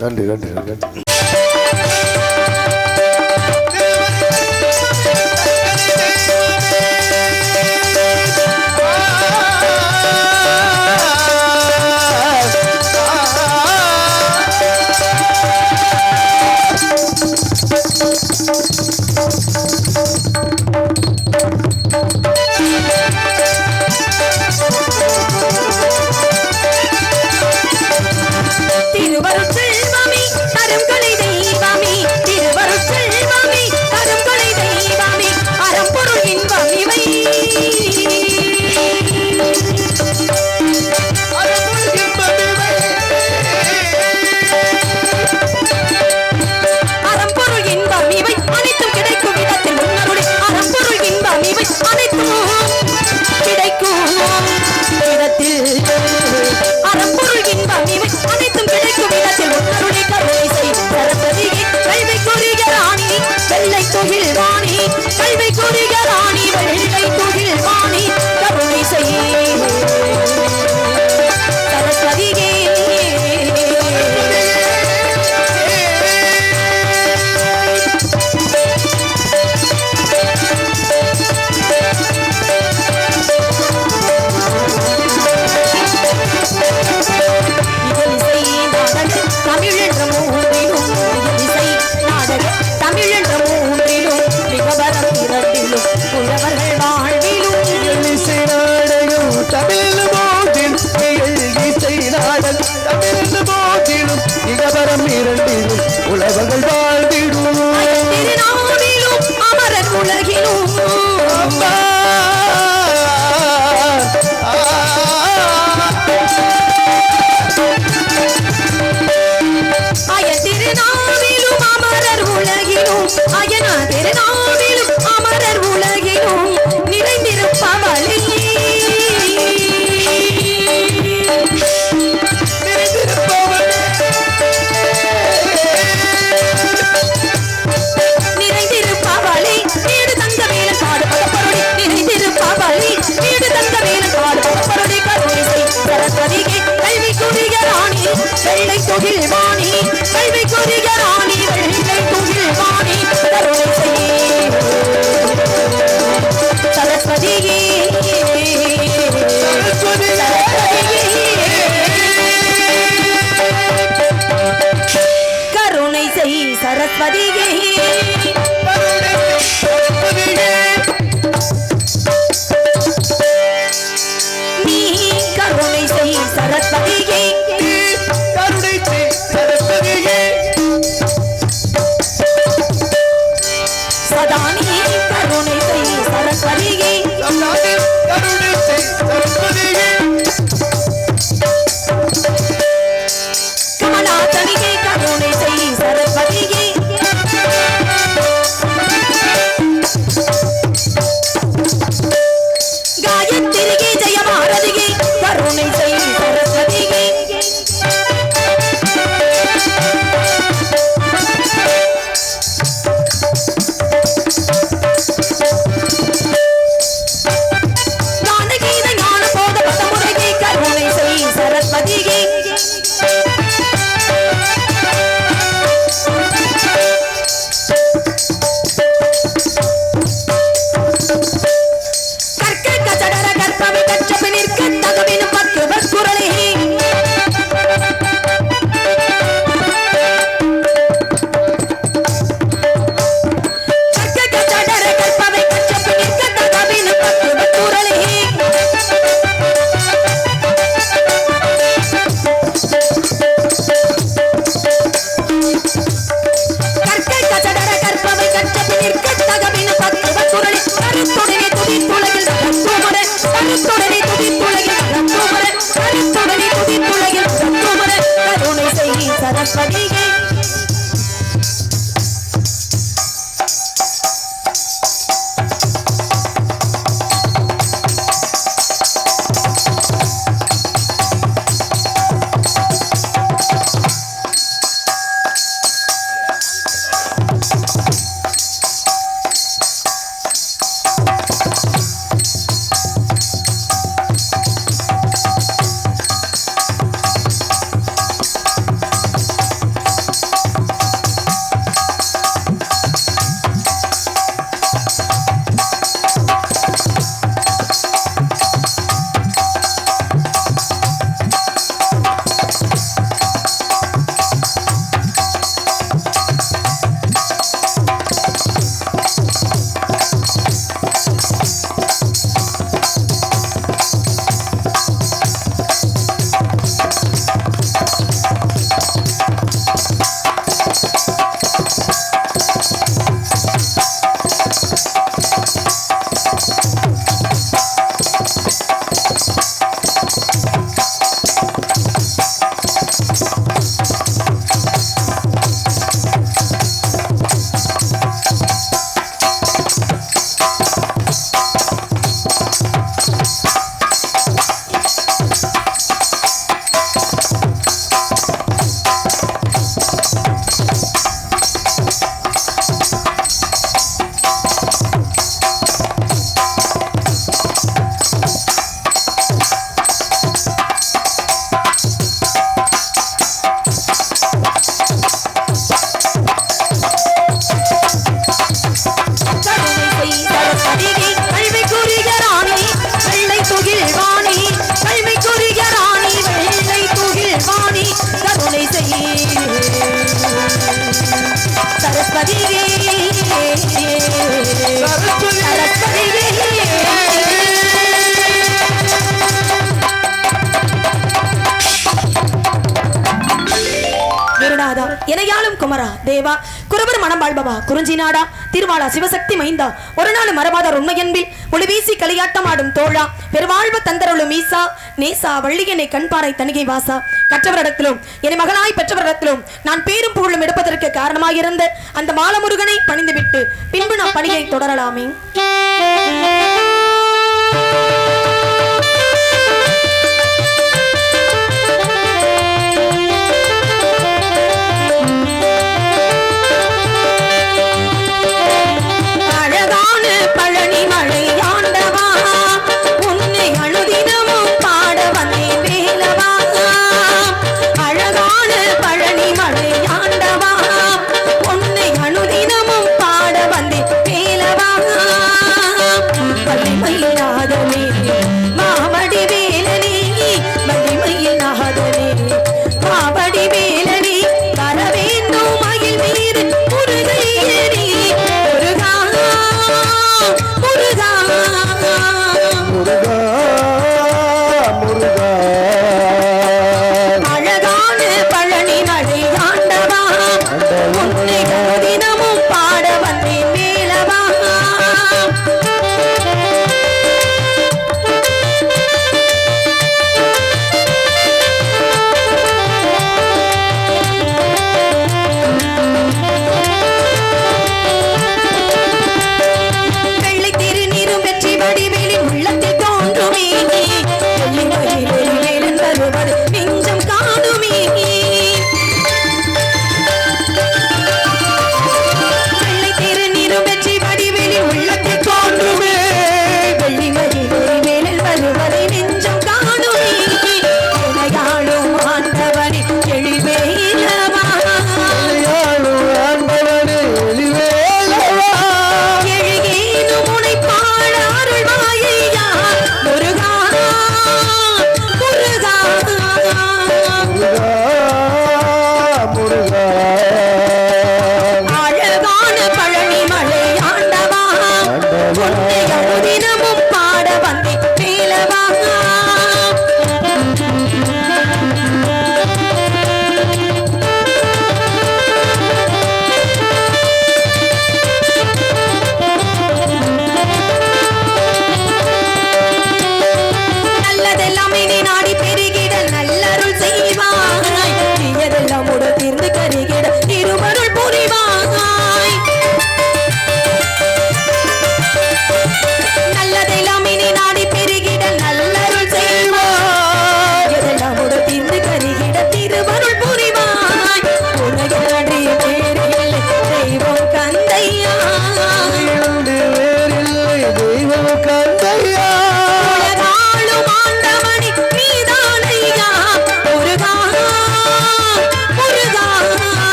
நன்றி நன்றி நன்றி. உலகங்கள் வாழ்ந்திடும் அமரன் உலகிலும் அயன் திருநாவிலும் அமரர் உலகிலும் அயன திருநாவிலும் அமரர் உலகிலும் நிறைந்திருப்பவளே வெள்ளை தொகில் வாணி கல்வி குறிய ராணி வெள்ளை தொகில் வாணி சரஸ்வதியே கருணை செய் சரஸ்வதியே நீ கருணை செய் சரஸ்வதியே சதானி கருணை செய் சரஸ்வதியே கருணை செய் சரஸ்வதியே கமலாதனியே கருணை செய் சரஸ்வதியே எனையாளும் குமரா தேவா குரவர் மனம் வாழ்பவா குறிஞ்சி நாடா திருவாளா சிவசக்தி மைந்தா ஒரு நாள் மரபாதார் உண்மையன்பில் ஒளி வீசி களியாட்டம் ஆடும் தோழா பெருவாழ்வு தந்தருளும் ஈசா நேசா வள்ளியனை கண்பாறை தணிகை வாசா கற்றவரிடத்திலும் என்னை மகளாய் பெற்றவரிடத்திலும் நான் பேரும் புகழும் எடுப்பதற்கு காரணமாக இருந்த அந்த மாலமுருகனை பணிந்துவிட்டு பின்பு நான் பணியை தொடரலாமே.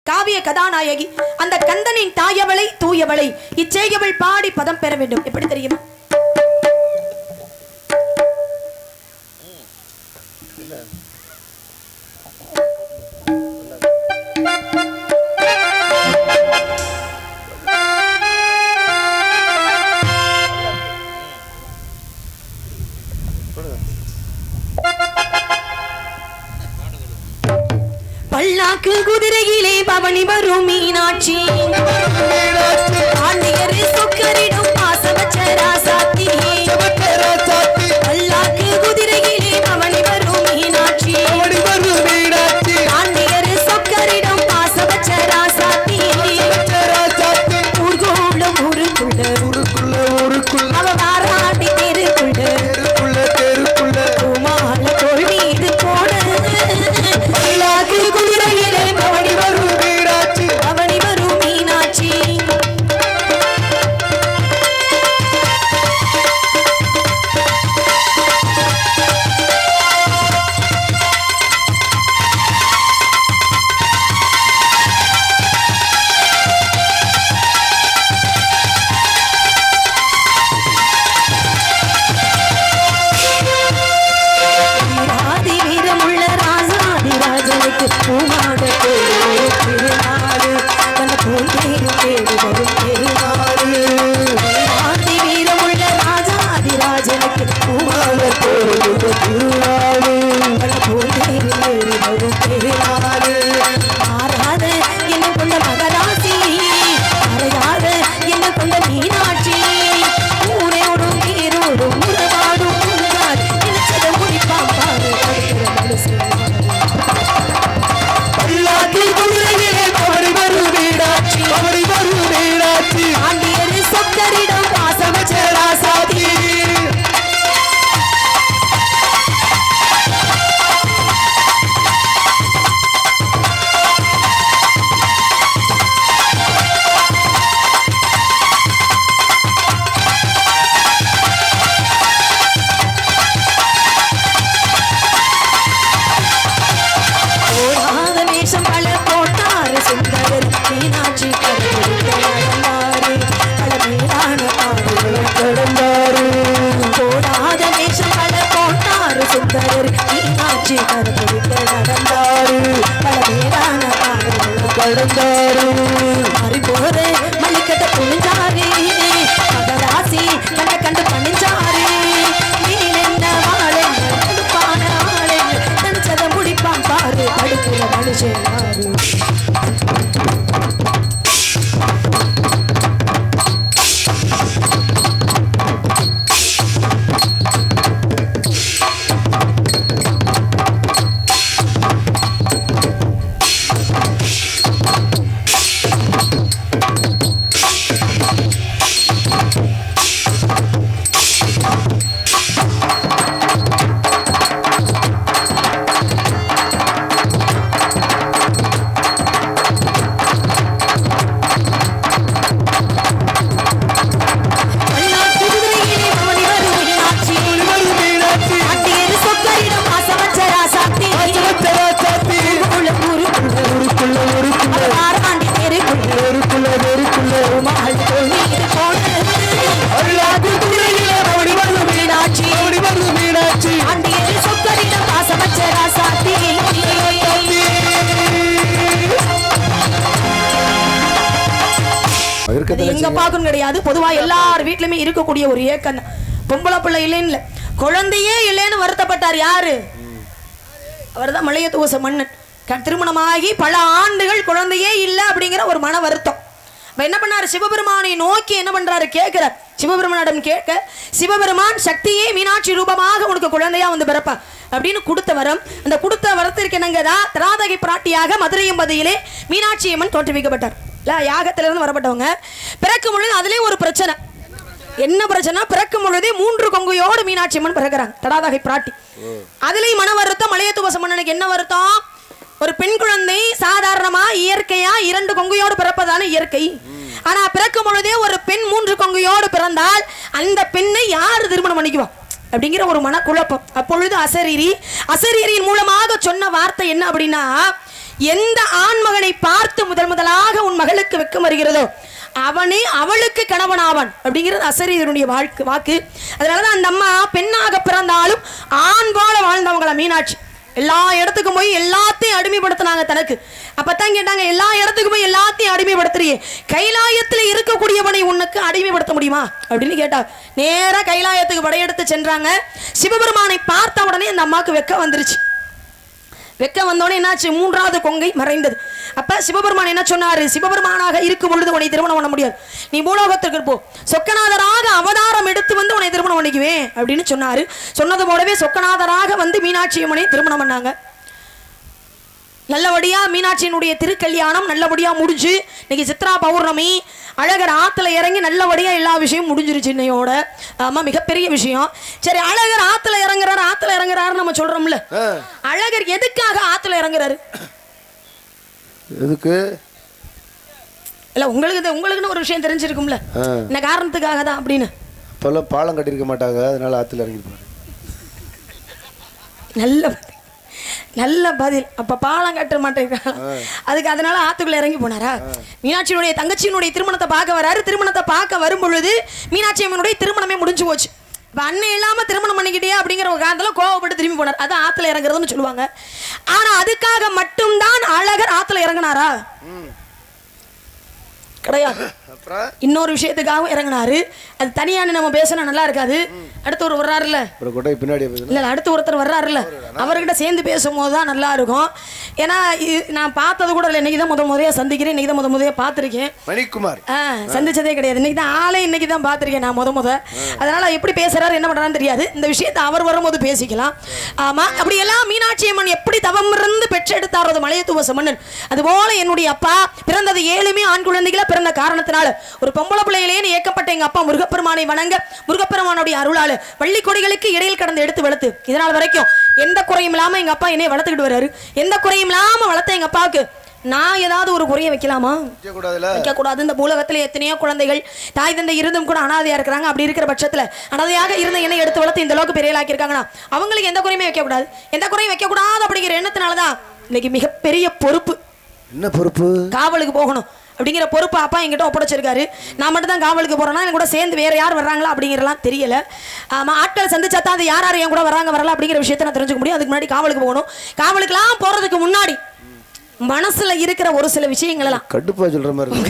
காவிய கதாநாயகி அந்த கந்தனின் தாயவளை தூயவளை இச்சேயவள் பாடி பதம் பெற வேண்டும். எப்படி தெரியுமா? பல்லாக்கு குதிரையிலே பவனி வரும் மீனாட்சி ஆண்டியரே சொக்கரிடும் பாசவச்ச ராசாத்தி பல்லாக்கு குதிரையிலே பவனி வரும் மீனாட்சி ஆண்டியரே சொக்கரிடும் பாசவச்ச ராசாத்தி ஊர்கோளம் ஊருக்குள்ள அவ ஊருக்குள்ள வேருக்குள்ள மகள் மீது மீனாட்சி மீனாட்சி ஆண்டியர் சொக்கரிடம் பாசமச்ச ராசாத்தி எங்க பாக்கும் கிடையாது. பொதுவா எல்லார் வீட்லயுமே இருக்கக்கூடிய ஒரு ஏக்கம். பொம்பளை பிள்ளை இல்லைன்னு குழந்தையே இல்லைன்னு வருத்தப்பட்டார் யாரு? அவர்தான் மலையத்துவச மன்னன். திருமணமாகி பல ஆண்டுகள் குழந்தையே இல்லை அப்படிங்கிற ஒரு மன வருத்தம். என்ன பண்ணாரு? சிவபெருமானை நோக்கி என்ன பண்றாரு? கேட்கிறார். சிவபெருமானிடம் கேட்க சிவபெருமான் சக்தியே மீனாட்சி ரூபமாக உனக்கு குழந்தையா வந்து பிறப்பா அப்படின்னு கொடுத்த வரம். அந்த கொடுத்த வரத்திற்கு என்னங்கதான் திராதகை பிராட்டியாக மதுரையம்பதியிலே மீனாட்சி அம்மன் தோற்றுவிக்கப்பட்டார். யாகத்திலிருந்து வரப்பட்டவங்க பிறக்கும் பொழுது அதுலயே ஒரு பிரச்சனை. என்ன பிரச்சனை? பிறக்கும் பொழுதே 3 கொங்கையோடு மீனாட்சி அம்மன் பிறக்கிறாங்க, தடாதகை பிராட்டி. அதுலயும் மன வருத்தம். மலையத்துவச மன்னனுக்கு என்ன வருத்தம்? ஒரு பெண் குழந்தை சாதாரணமா இயற்கையா 2 கொங்கையோடு பிறப்பதான இயற்கை. ஆனா பிறக்கும் பொழுதே ஒரு பெண் 3 கொங்கையோடு பிறந்தால் அந்த பெண்ணை யாரு திருமணம் பண்ணிக்குவா அப்படிங்கிற ஒரு மனக்குழப்பம். அப்பொழுது அசரீரியின் மூலமாக சொன்ன வார்த்தை என்ன அப்படின்னா, எந்த ஆண்மகனை பார்த்து முதலாக உன் மகளுக்கு வெக்கம் வருகிறதோ அவனே அவளுக்கு கணவனாவான் அப்படிங்கிறது அசரீரனுடைய வாக்கு. அதனாலதான் அந்த அம்மா பெண்ணாக பிறந்தாலும் ஆண் போல வாழ்ந்தவங்களா மீனாட்சி. எல்லா இடத்துக்கும் போய் எல்லாத்தையும் அடிமைப்படுத்தினாங்க தனக்கு. அப்பதான் கேட்டாங்க, எல்லா இடத்துக்கும் போய் எல்லாத்தையும் அடிமைப்படுத்துறியே, கைலாயத்துல இருக்கக்கூடியவனை உனக்கு அடிமைப்படுத்த முடியுமா அப்படின்னு கேட்டா, நேரா கைலாயத்துக்கு படையெடுத்து சென்றாங்க. சிவபெருமானை பார்த்த உடனே அந்த அம்மாவுக்கு வெக்கம் வந்துருச்சு. வெக்கம் வந்தோடனே என்னாச்சு? 3வது கொங்கை மறைந்தது. அப்ப சிவபெருமான் என்ன சொன்னாரு? சிவபெருமானாக இருக்கும் பொழுது உன்னை திருமணம் பண்ண முடியாது, நீ பூலோகத்திற்கு போ, சொக்கநாதராக அவதாரம் எடுத்து வந்து உன்னை திருமணம் பண்ணிக்குவேன் அப்படின்னு சொன்னாரு. சொன்னது போலவே சொக்கநாதராக வந்து மீனாட்சி அம்மனை திருமணம் பண்ணாங்க. நல்லபடியா மீனாட்சியினுடைய திருக்கல்யாணம் நல்லபடியா முடிஞ்சு. இன்னைக்கு சித்ரா பௌர்ணமி, அழகர் ஆத்துல இறங்கி நல்லபடியா எல்லா விஷயமும் முடிஞ்சிருச்சு இன்னையோட. ஆமா, மிகப்பெரிய விஷயம். சரி, அழகர் ஆத்துல இறங்குறாரு நம்ம சொல்றோம்ல, அழகர் எதுக்காக ஆத்துல இறங்குறாரு? எதுக்கு இல்ல உங்களுக்குன்னு ஒரு விஷயம் தெரிஞ்சிருக்கும்ல, என்ன காரணத்துக்காக தான் அப்படின்னு. இப்பெல்லாம் பாலம் கட்டிருக்க மாட்டாங்க, அதனால ஆத்துல இறங்கிருப்பாரு. நல்ல பதில். அப்ப பாலம் கட்ட மாட்டேங்கிறாங்க அதுக்கு, அதனால ஆத்துக்குள்ள இறங்கி போனாரா? மீனாட்சியினுடைய தங்கச்சியினுடைய திருமணத்தை பார்க்க வராரு. திருமணத்தை பார்க்க வரும் பொழுது மீனாட்சி அம்மனுடைய திருமணமே முடிஞ்சு போச்சு. இப்ப அண்ணன் இல்லாம திருமணம் பண்ணிக்கிட்டே அப்படிங்கிற ஒரு காலத்துல கோவப்பட்டு திரும்பி போனார். அது ஆத்துல இறங்குறதுன்னு சொல்லுவாங்க. ஆனா அதுக்காக மட்டும்தான் அழகர் ஆத்துல இறங்கினாரா? கிடையாது. இன்னொரு விஷயத்துக்காகவும் இறங்கினாரு. அது தனியான நம்ம பேசினா நல்லா இருக்காது. அடுத்து ஒரு வர்றாருல்ல, இல்ல அடுத்து ஒருத்தர் வர்றாருல்ல, அவர்கிட்ட சேர்ந்து பேசும்போது தான் நல்லா இருக்கும். ஏன்னா நான் பார்த்தது கூட இல்லை, இன்னைக்கு தான் முறையா சந்திக்கிறேன். இன்னைக்கு தான் முறையா பார்த்திருக்கேன். மணிக்குமார் சந்திச்சதே கிடையாது. இன்னைக்கு தான் ஆளே இன்னைக்கு தான் பார்த்திருக்கேன் நான் அதனால எப்படி பேசுறாரு என்ன பண்றான்னு தெரியாது. இந்த விஷயத்தை அவர் வரும்போது பேசிக்கலாம். ஆமா, அப்படி எல்லாம் மீனாட்சி அம்மன் எப்படி தவம் இருந்து பெற்றெடுத்தாரோ மலையத்துவச மன்னன், அதுபோல என்னுடைய அப்பா பிறந்தது 7 ஆண் குழந்தைகளா பிறந்த காரணத்தினால ஒரு பொம்பளை பிள்ளையிலேன்னு ஏக்கப்பட்ட எங்க அப்பா முருகப்பெருமானை வணங்க, முருகப்பெருமானுடைய அருளால வள்ளி கொடிகளுக்கு இடையில் கடந்து எடுத்து வளர்த்து இதனால் வரைக்கும் எந்த குறையும் இல்லாம எங்க அப்பா என்னைய வளர்த்துக்கிட்டு வர்றாரு. எந்த குறையும் இல்லாம வளர்த்த எங்க அப்பாவுக்கு நான் ஏதாவது ஒரு குறைய வைக்கலாமா? வைக்க கூடாது. இந்த பூலகத்துல எத்தனையோ குழந்தைகள் தாய் தந்தை இருந்தும் கூட அனாதையா இருக்கிறாங்க. அப்படி இருக்கிற பட்சத்துல அனாதையாக இருந்த என்னை எடுத்து வளர்த்து இந்த அளவுக்கு பெரிய ஆக்கி இருக்காங்கன்னா அவங்களுக்கு எந்த குறையுமே வைக்க கூடாது. எந்த குறையும் வைக்க கூடாது அப்படிங்கிற எண்ணத்தினாலதான் இன்னைக்கு மிகப்பெரிய பொறுப்பு. என்ன பொறுப்பு? காவலுக்கு போகணும் அப்படிங்கிற பொறுப்பு அப்பா என்கிட்ட ஒப்படைச்சிருக்காரு. நான் மட்டும் தான் காவலுக்கு போறேன்னா என் கூட சேர்ந்து வேற யார் வர்றாங்களா அப்படிங்கிறலாம் தெரியல. ஆட்கள் சந்திச்சா தான் அது யார் என் கூட வராங்க வரல அப்படிங்கிற விஷயத்த நான் தெரிஞ்சுக்க முடியும். அதுக்கு முன்னாடி காவலுக்கு போகணும். காவலுக்குலாம் போறதுக்கு முன்னாடி மனசுல இருக்கிற ஒரு சில விஷயங்கள் எல்லாம் கடுப்பா சொல்ற மாதிரி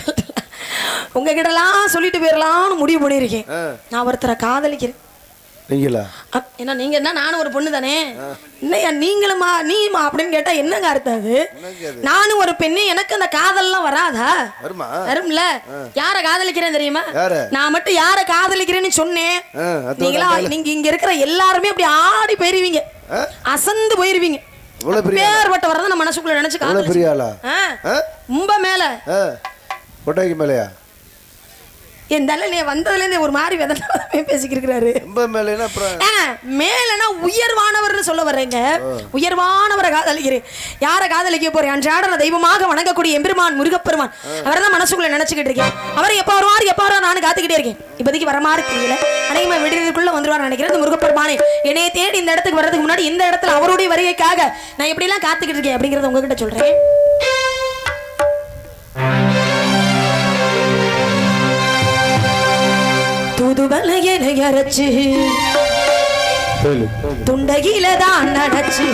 உங்ககிட்ட எல்லாம் சொல்லிட்டு போயிடலாம்னு முடிவு பண்ணியிருக்கேன். நான் ஒருத்தரை காதலிக்கிறேன். ஏன்னா நீங்க என்ன, நானும் ஒரு பொண்ணு தானே, இல்லையா? நீங்களுமா நீமா அப்படின்னு கேட்டா என்னங்க அர்த்தம்? அது நானும் ஒரு பெண்ணு, எனக்கு அந்த காதல்லாம் வராதா? வரும்ல. யார காதலிக்கிறேன் தெரியுமா? நான் மட்டும் யார காதலிக்கிறேன்னு சொன்னேன், நீங்களா நீங்க இங்க இருக்கிற எல்லாருமே அப்படி ஆடி போயிருவீங்க, அசந்து போயிருவீங்க. பேர்பட்ட வரதான் நம்ம மனசுக்குள்ள நினைச்சு காதலிச்சு ரொம்ப மேல மேலையா வந்ததுல ஒரு மாதிரி பேசிக்கிறாரு. மேலனா உயர்வானவர் சொல்ல வர்றேங்க. உயர்வானவரை காதலிக்கிறேன். யார காதலிக்க போறேன்? அன்றாட தெய்வமாக வணங்கக்கூடிய எம்பெருமான் முருகப்பெருமான், அவர்தான் மனசுக்குள்ள நினைச்சுக்கிட்டு இருக்கேன். அவரை எப்ப வருவாரு நானும் காத்துக்கிட்டே இருக்கேன். இப்போதைக்கு வர மாதிரி தெரியல. அனைவரும் விடுதலுக்குள்ள வந்துருவார் நினைக்கிறேன். முருகப்பெருமானே என்னைய தேடி இந்த இடத்துக்கு வர்றதுக்கு முன்னாடி இந்த இடத்துல அவருடைய வருகைக்காக நான் எப்படி எல்லாம் காத்துக்கிட்டு இருக்கேன் அப்படிங்கறத உங்ககிட்ட சொல்றேன். இலையரைச்சு துண்டகில தான் நடச்சு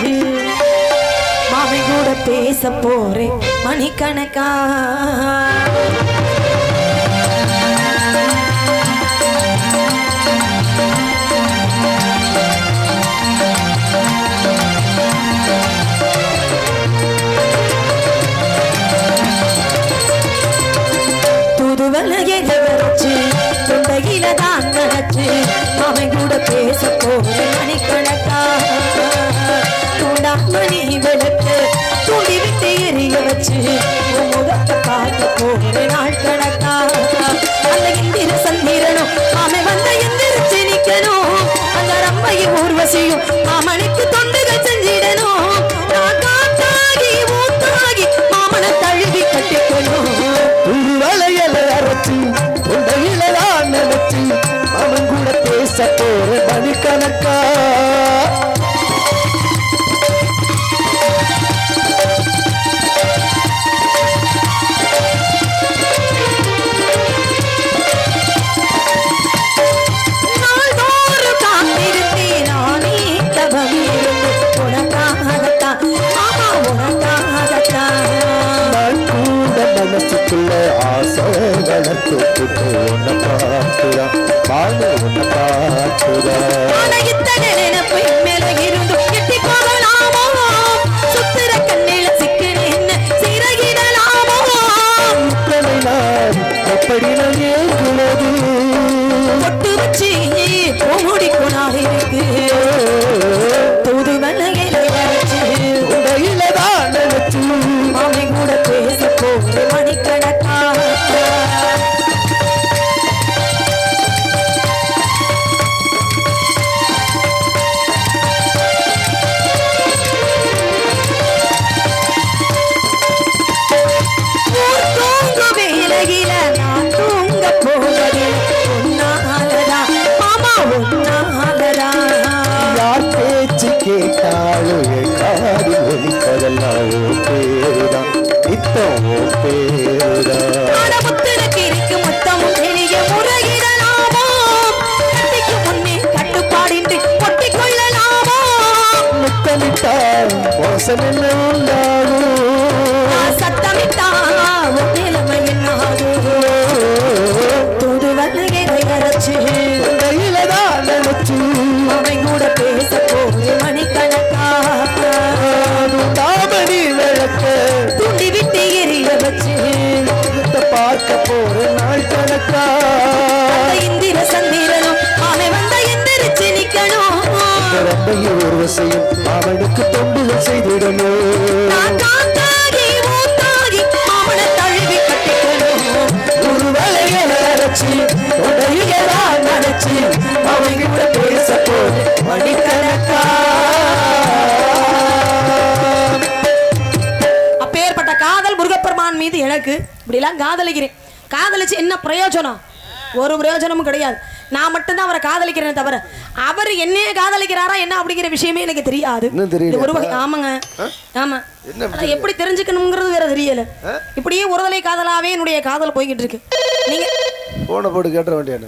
மாமி கூட பேச போறேன் மணிக்கணக்கா துண்டகில தான் நடச்சு மாமி கூட பேச போறேன் மணிக்கணக்கா மணி விளக்கு தூண்டி விட்டு எரிய வச்சு முகத்தை பார்க்க போகிற நாள் கணக்கா அந்த இந்திர சந்திரனும் மாமை வந்த எந்திரிச்சு நிக்கணும் அந்த ரம்மையும் ஊர்வசியும் மாமனுக்கு தொண்டுகள் செஞ்சிடணும் நான் காத்தாகி ஊத்தாகி மாமனை தழுவி கட்டிக்கணும் வளையல அரைச்சி உண்டையிலாம் நினைச்சு அவன் கூட பேச போற மணிக்கணக்கா மனசுக்குள்ள ஆசை வளர்த்து உன்னை பார்க்கிறா பாடு உன்னை பார்க்கிறா இத்தனை நினைப்பு மேல இருந்து எட்டி போகலாமோ சுத்திர கண்ணில சிக்கினேன்னு சிறகிடலாமோ இத்தனை நாள் எப்படி நான் ஏங்குவது பொட்டு வச்சு மூடிக்கொண்டாக இருக்கு தூது வலையில வச்சு உடையில தான் நினைச்சு மாமி கூட பேச போகிற மணிக்கணக்கா தூங்க வேலையில நான் தூங்க போவதில்லை ஒன்னாலதா மாமா ஒன்னாலதா யார் பேச்சு கேட்டாலும் காடி ஒலிப்பதெல்லாம் ஓ பேருதான் நித்தம் ஓ பேருதான் முத்துனக்கு இருக்கு மொத்தமும் தெரிய முறையிடலாமோ கட்டிக்கு முன்னே கட்டுப்பாடின்றி ஒட்டிக் கொள்ளலாமோ முத்தமிட்டால் மோசம் என்ன உண்டாகும் சத்தமிட்டா நிலைமை என்னாகும் தூது வல்லையை அரைச்சு உடையிலதான் நினைச்சு அவன் கூட பேச போய் மணிக்கணக்கா தாமணி விளக்க தூண்டி விட்டு எரிய வச்சு பார்க்க போற நாள் கணக்கா இந்திர சந்திரனும் அவன் வந்த எந்திரிச்சு நிக்கணும் ரம்பையில் ஊர்வசையும் அவனுக்கு தொண்டுகள் செய்திடணும் நான் காத்தாகி ஊத்தாகி மாமனை தழுவி கட்டிக்கணும் ஒரு வலையை அரைச்சி உடையிலதான் நினைச்சு அவங்க கூட பேச போற மணிக்கணக்கா அப்பேற்பட்ட காதல் முருகப்பெருமான் மீது எனக்கு இப்படிலாம் காதலிக்கிறேன் காதலிச்சு என்ன பிரயோஜனம் ஒரு பிரயோஜனமும் கிடையாது நான் மட்டும்தான் அவரை காதலிக்கிறேன் தவிர அவர் என்னைய காதலிக்கிறாரா என்ன அப்படிங்கிற விஷயமே எனக்கு தெரியாது ஒரு வகை ஆமாங்க ஆமா எப்படி தெரிஞ்சுக்கணுங்கிறது வேற தெரியல இப்படியே ஒருதலை காதலாவே என்னுடைய காதல் போய்கிட்டு இருக்கு நீங்க போன போட்டு கேட்ட வேண்டிய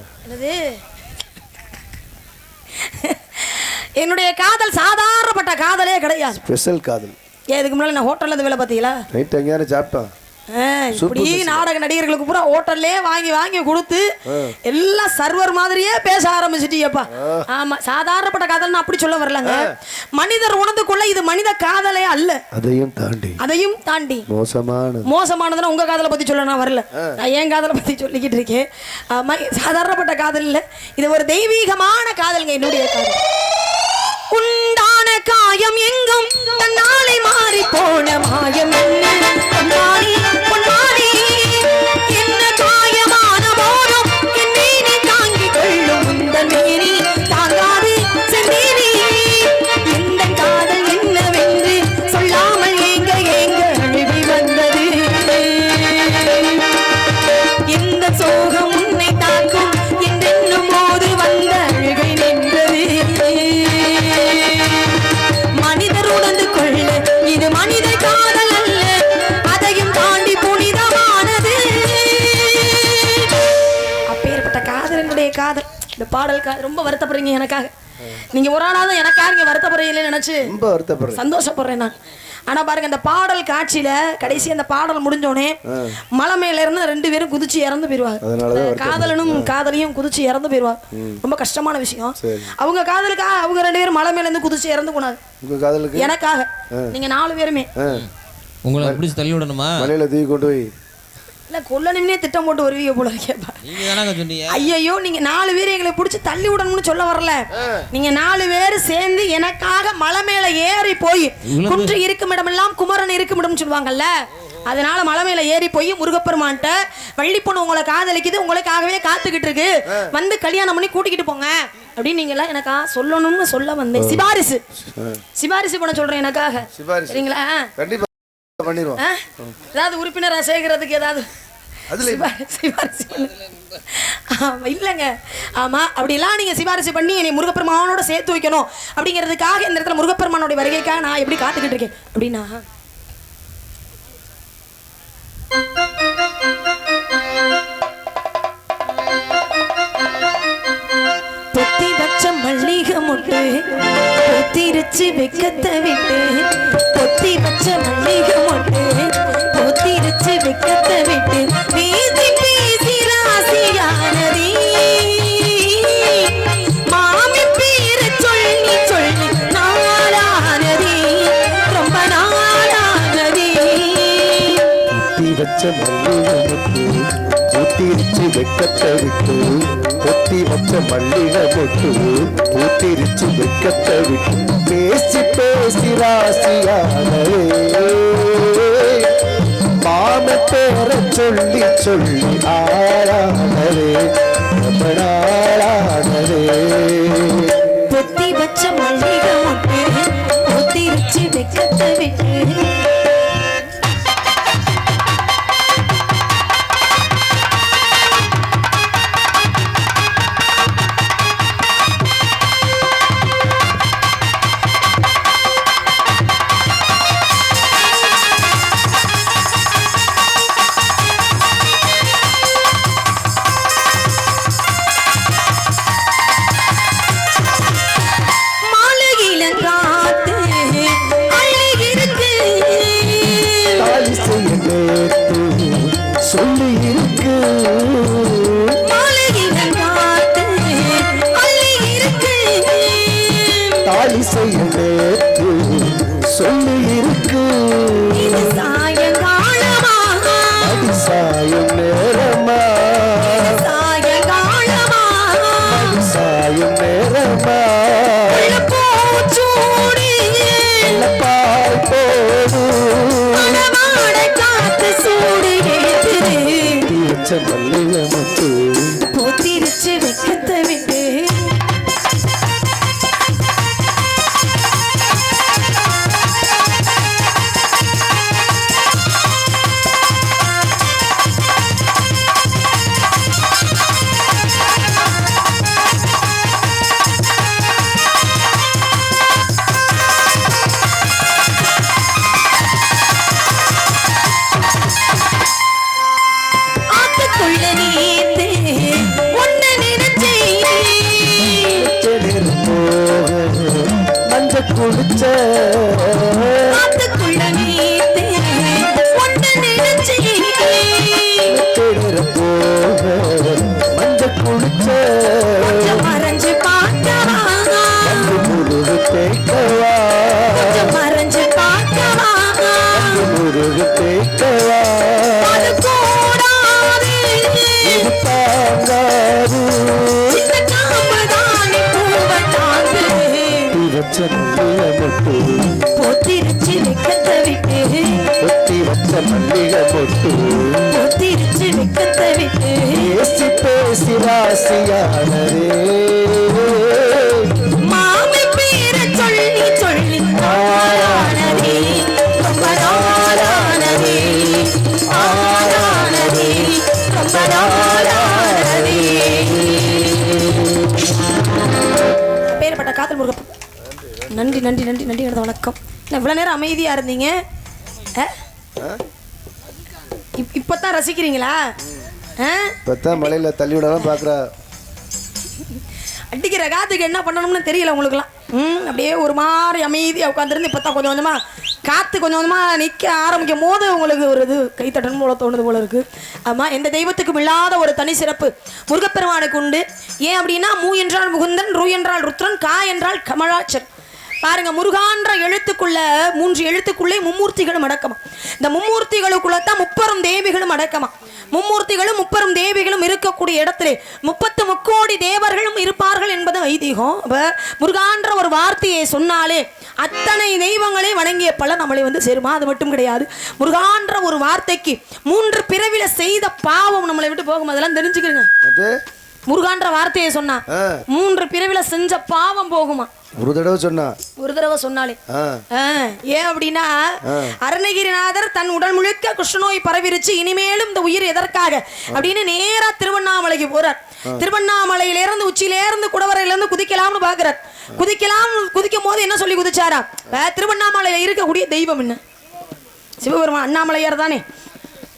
என்னுடைய காதல் சாதாரணப்பட்ட காதலே கிடையாது ஸ்பெஷல் காதல் இதுக்கு முன்னாடி நான் ஹோட்டல்ல இருந்து வேலை பார்த்தீங்களா நைட் எங்கேயாவது சாப்பிட்டோம் இப்படி நாடக நடிகர்களுக்கு பூரா ஹோட்டல்லே வாங்கி வாங்கி கொடுத்து எல்லாம் சர்வர் மாதிரியே பேச ஆரம்பிச்சிட்டியப்பா ஆமா சாதாரணப்பட்ட காதல்னு அப்படி சொல்ல வரலங்க மனிதர் உணர்ந்து கொள்ள இது மனித காதலே அல்ல அதையும் தாண்டி மோசமானதுன்னா உங்க காதலை பத்தி சொல்ல நான் வரல நான் என் காதலை பத்தி சொல்லிக்கிட்டு இருக்கேன் சாதாரணப்பட்ட காதல் இல்ல இது ஒரு தெய்வீகமான காதல்ங்க என்னுடைய காதல் உண்டான காயம் எங்கும் தன்னாலே மாறி போன மாயம் என்ன பொன்னாடி என்ன காயமான போதும் என்னை நீ தாங்கிக் கொள்ளும் இந்த மேரி தாங்காது செந்தேரி இந்த காதல் என்னவென்று சொல்லாமல் ஏங்க ஏங்க அழுவி வந்தது இந்த சோகம் உன்னை தாக்கும் என்றென்னும் போது வந்த அழுகை நின்றது மனிதர் உணர்ந்து கொள்ள இது மனித காதல் அல்ல அதையும் தாண்டி புனிதமானது அப்பேற்பட்ட காதல் என்னுடைய காதல் இந்த பாடல் ரொம்ப வருத்தப்படுறீங்க எனக்காக. நீங்க ஒரு ஆளாவது எனக்காக நீங்க வருத்தப்படுறீங்களே நினைச்சு ரொம்ப வருத்தப்படுறேன், சந்தோஷப்படுறேன் நான். ஆனா பாருங்க இந்த பாடல் காட்சியில கடைசி அந்த பாடல் முடிஞ்சோடனே மலை மேல இருந்து 2 பேரும் குதிச்சு இறந்து போயிருவாங்க. காதலனும் காதலியும் குதிச்சு இறந்து போயிருவாங்க. ரொம்ப கஷ்டமான விஷயம். அவங்க காதலுக்காக அவங்க 2 பேரும் மலை மேல இருந்து குதிச்சு இறந்து போனாங்க. உங்க காதலுக்கு எனக்காக நீங்க 4 பேருமே உங்களை பிடிச்சி தள்ளி விடணுமா? மலையில தூக்கி கொண்டு போய் இல்ல கொல்லணும்னே திட்டம் போட்டு வருவீங்க போல இருக்கேப்பா. ஐயோ நீங்க 4 பேர் எங்களை பிடிச்சி தள்ளி விடணும்னு சொல்ல வரல. நீங்க 4 பேர் சேர்ந்து எனக்காக மலை மேல ஏறி போய் குன்று இருக்கும் இடமெல்லாம் குமரன் இருக்கும் இடம் சொல்லுவாங்கல்ல, அதனால மலை மேல ஏறி போய் முருகப்பெருமான்ட்ட வள்ளி பொண்ணு உங்களை காதலிக்குது, உங்களுக்காகவே காத்துக்கிட்டு இருக்கு, வந்து கல்யாணம் பண்ணி கூட்டிக்கிட்டு போங்க அப்படின்னு நீங்க எல்லாம் எனக்கா சொல்லணும்னு சொல்ல வந்தேன். சிபாரிசு சிபாரிசு பண்ண சொல்றேன் எனக்காக. சரிங்களா? கண்டிப்பா பண்ணிடுவோம். ஏதாவது உறுப்பினரா சேர்க்கறதுக்கு ஏதாவது இல்லங்க. ஆமா அப்படிலாம் நீங்க சிபாரிசு பண்ணி என்னை முருகப்பெருமானோட சேர்த்து வைக்கணும் அப்படிங்கிறதுக்காக இந்த இடத்துல முருகப்பெருமானோட வருகைக்காக நான் எப்படி காத்துக்கிட்டு இருக்கேன் அப்படின்னா, பொத்தி வச்ச மல்லிகை மொட்டு பொத்திருச்சு வெக்கத்தை விட்டு, பொத்தி வச்ச மல்லிகை மொட்டு பொத்திருச்சு வெக்கத்தை விட்டு, பேசி பேசி ராசியானதே மாமி பேரை சொல்லி சொல்லி நாளானதே ரொம்ப நாளானதே. பொத்தி வச்ச மல்லிகை மொட்டு பூத்திருச்சு வெக்கத்தை விட்டு, பொத்தி வச்ச மல்லிகை மொட்டு பூத்திருச்சு வெக்கத்தை விட்டு, பேசி பேசி ராசியானதே மாம பேரை சொல்லி சொல்லி ஆளானதே ரொம்ப நாளானதே. பொத்தி வச்ச மல்லிகை மொட்டு பொத்திருச்சு வெக்கத்தை விட்டு, சொல்லி இருக்கு தாலி செய்ய நேற்று சொல்லி இருக்கு, அடி சாயம் நேரமா அடி சாயம் நேரமா பால் போடு மல்லிகை மொட்டு பொத்திருச்சு வெக்கத்தை விட்டு, குளிச்ச மஞ்ச குளிச்ச மறைஞ்சு பார்க்கவா முருகு தேய்க்கவா மறைஞ்சு பார்க்கவா முருகு தேய்க்கவா இது தாங்காது வச்ச மல்லிகை மொட்டு பொத்திருச்சு வெக்கத்தை விட்டு, பொத்தி வச்ச மல்லிகை மொட்டு பொத்திருச்சு வெக்கத்தை விட்டு, பேசி பேசி ராசியானதே மாமி பேரை சொல்லி சொல்லி ஆளானதே ரொம்ப நாளானதே ஆளானதே ரொம்ப நாளானதே. பேர்பட்ட காதல் முருகப்ப நன்றி நன்றி நன்றி நன்றி. எனது வணக்கம். இவ்வளவு நேரம் அமைதியா இருந்தீங்க, இப்பதான் ரசிக்கிறீங்களா? இப்பதான் மலையில தள்ளி விடாம பாக்குறா. அடிக்கிற காத்துக்கு என்ன பண்ணணும்னு தெரியல உங்களுக்குலாம். அப்படியே ஒரு மாதிரி அமைதியாக உட்காந்துருந்து இப்போ தான் கொஞ்சம் கொஞ்சமாக காற்று கொஞ்சம் கொஞ்சமாக நிற்க ஆரம்பிக்கும் போது உங்களுக்கு ஒரு இது கைத்தட்டணும் போல தோணுது போல இருக்குது. ஆமாம், எந்த தெய்வத்துக்கும் இல்லாத ஒரு தனி சிறப்பு முருகப்பெருமானுக்கு உண்டு. ஏன் அப்படின்னா மூ என்றால் முகுந்தன், ரூ என்றால் ருத்ரன், கா என்றால் கமலாச்சன். பாருங்க, முருகான்ற எழுத்துக்குள்ள 3 எழுத்துக்குள்ளே மும்மூர்த்திகளும் அடக்கமா. இந்த மும்மூர்த்திகளுக்குள்ளதான் முப்பெரும் தேவிகளும் அடக்கமா. மும்மூர்த்திகளும் முப்பெரும் தேவிகளும் இருக்கக்கூடிய இடத்திலே 30 முக்கோடி தேவர்களும் இருப்பார்கள் என்பது ஐதீகம். முருகான்ற ஒரு வார்த்தையை சொன்னாலே அத்தனை தெய்வங்களே வணங்கிய பல நம்மளை சேருமா? அது மட்டும் கிடையாது. முருகான்ற ஒரு வார்த்தைக்கு 3 பிறவில செய்த பாவம் நம்மளை விட்டு போகும். அதெல்லாம் தெரிஞ்சுக்கிறீங்க. முருகான்ற வார்த்தையை சொன்னா 3 பிறவில செஞ்ச பாவம் போகுமா? ஒரு தடவை சொன்னாலே. ஏன் அப்படின்னா அருணகிரிநாதர் தன் உடல் முழுக்க குஷ்ணநோய் பரவிருச்சு, இனிமேலும் இந்த உயிர் எதற்காக அப்படின்னு நேரா திருவண்ணாமலைக்கு போறார். திருவண்ணாமலையிலிருந்து உச்சியிலிருந்து குடவரையிலிருந்து குதிக்கலாம்னு பாக்குறார். குதிக்கும் போது என்ன சொல்லி குதிச்சாரா? திருவண்ணாமலையில இருக்கக்கூடிய தெய்வம் என்ன? சிவபெருமான் அண்ணாமலையார் தானே.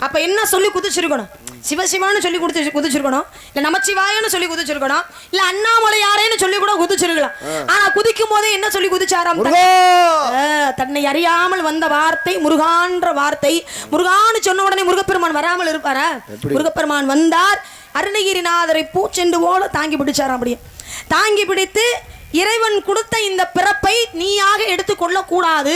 அப்ப என்ன சொல்லி குதிச்சிருக்கணும்? சிவசிவான்னு சொல்லி குதிச்சிருக்கணும், இல்ல நமச்சிவாயன்னு சொல்லி குதிச்சிருக்கணும், இல்ல அண்ணாமலையாரேன்னு சொல்லி கூட குதிச்சிருக்கலாம். ஆனா குதிக்கும் போதே என்ன சொல்லி குதிச்சாராம்? தன்னை அறியாமல் வந்த வார்த்தை முருகான்ற வார்த்தை. முருகான்னு சொன்ன உடனே முருகப்பெருமான் வராமல் இருப்பாரா? முருகப்பெருமான் வந்தார், அருணகிரிநாதரை பூச்செண்டு போல தாங்கி பிடிச்சாராம். அப்படியே தாங்கி பிடித்து இறைவன் கொடுத்த இந்த பிறப்பை நீயாக எடுத்துக்கொள்ள கூடாது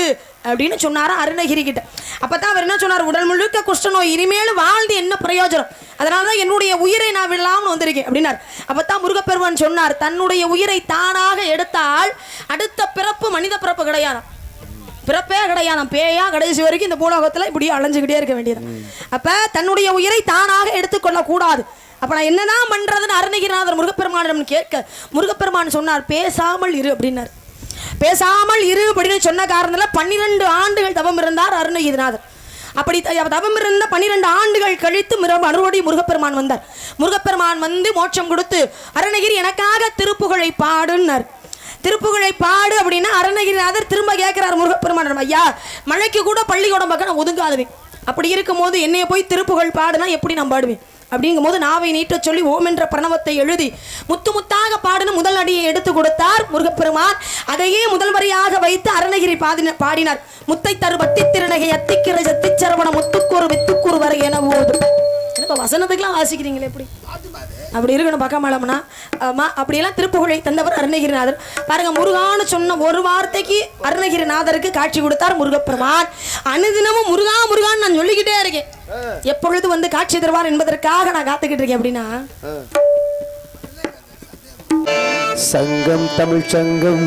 அப்படின்னு சொன்னாரா அருணகிரி கிட்ட. அப்பதான் அவர் என்ன சொன்னார்? உடல் முழுக்க குஷ்டநோய், இனிமேலும் வாழ்ந்து என்ன பிரயோஜனம்? அதனாலதான் என்னுடைய உயிரை நான் விடலாம்னு வந்திருக்கேன் அப்படின்னார். அப்பதான் முருகப்பெருமான் சொன்னார், தன்னுடைய உயிரை தானாக எடுத்தால் அடுத்த பிறப்பு மனித பிறப்பு கிடையாது, பிறப்பே கிடையாது, பேயா கடைசி வரைக்கும் இந்த பூலோகத்துல இப்படியே அலைஞ்சுக்கிட்டே இருக்க வேண்டியது. அப்ப தன்னுடைய உயிரை தானாக எடுத்துக்கொள்ள கூடாது. அப்ப நான் என்னதான் பண்றதுன்னு அருணகிரிநாதர் முருகப்பெருமானிடம் கேட்க, முருகப்பெருமான் சொன்னார், பேசாமல் இரு அப்படின்னார். பேசாமல் இரு அப்படின்னு சொன்ன காரணத்துல 12 ஆண்டுகள் தவம் இருந்தார் அருணகிரிநாதர். அப்படி தவம் இருந்த 12 ஆண்டுகள் கழித்து மறுபடியும் முருகப்பெருமான் வந்தார். முருகப்பெருமான் வந்து மோட்சம் கொடுத்து, அருணகிரி எனக்காக திருப்புகழை பாடுன்னார். திருப்புகழை பாடு அப்படின்னா அருணகிரிநாதர் திரும்ப கேட்கிறார் முருகப்பெருமான், ஐயா மழைக்கு கூட பள்ளிக்கூடம் பக்கம் நான் ஒதுங்காதுவேன், அப்படி இருக்கும் போது என்னைய போய் திருப்புகழ் பாடுனா எப்படி நான் பாடுவேன்? அப்படிங்கும் போது நாவை நீட்ட சொல்லி ஓம் என்ற பிரணவத்தை எழுதி முத்து முத்தாக பாடின முதல் அடியை எடுத்து கொடுத்தார் முருகப்பெருமான். அதையே முதல் வரியாக வைத்து அருணகிரி பாடினார். முத்தை தரு பத்தி திருநகை அத்திக்கிற சத்திச்சரவண முத்துக்கூறு வித்துக்கூறு வரை என ஓதும். வசனத்துக்கெல்லாம் வாசிக்கிறீங்களே எப்படி? அப்படி இருக்கணும் பக்கமளம்னா. ஆமா, அப்படியெல்லாம் திருப்புகழை தந்தவர் அருணகிரிநாதர். பாருங்க, முருகான்னு சொன்ன ஒரு வார்த்தைக்கு அருணகிரிநாதருக்கு காட்சி கொடுத்தார் முருகப்பெருமான். அனுதினமும் முருகா முருகான்னு நான் சொல்லிக்கிட்டே இருக்கேன். எப்பொழுது காட்சி தருவார் என்பதற்காக நான் காத்துக்கிட்டு இருக்கேன். அப்படின்னா சங்கம் தமிழ் சங்கம்